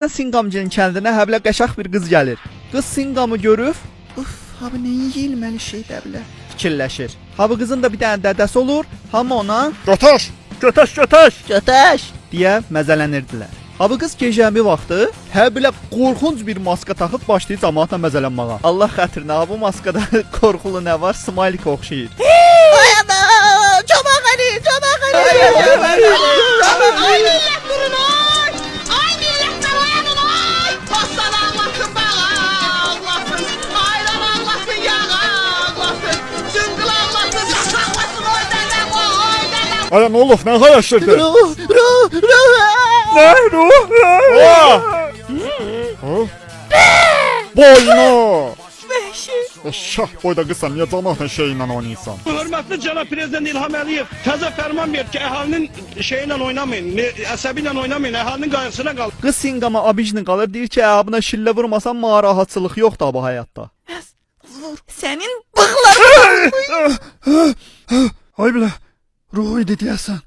Sinqamcının kəndinə həblə qəşəng bir qız gəlir. Qız Sinqamı görüb, "Uf, abi nə yeyilməli şeydə bilə." fikirləşir. Abi qızın da bir dənə dədəsi olur, hamı ona Götür! Götür, götür! "Götəş" deyə məzələnirdilər. Abi qız gecəmi vaxtı həblə qorxunc bir maska taxıb başlayır cəmaatla məzələnməyə. Allah xətrinə, bu maskada qorxulu nə var? Smiley oxşayır. Ay ana! Çomaq Ali! Çomaq Ali! Ay millet durun oy! Ay milletler uyanın oy! Bostan Allah'ın bağı Allah'ın! Ayran Allah'ın yağı Allah'ın! Cıngıl Allah'ın! Yaş Allah'ın oy dedem oy dedem! Ay nə olub, nə xəyəşdirdi? Ruh! Nə? Ruh? Boynu! Şah boyda qısan, niyə cəmaatın şeyinlə oynayırsan? Hörmətli cənab prezident İlham Əliyev təzə fərman verdi ki, əhalinin şeyinlə oynamayın, əsəbi ilə oynamayın, əhalinin qayğısına qalın. Qız Sinqama abijni qalır, deyir ki, buna şillə vurmasan narahatçılıq yoxdur bu həyatda. Senin bığlar Ay bilə, ruhu idi deyəsən.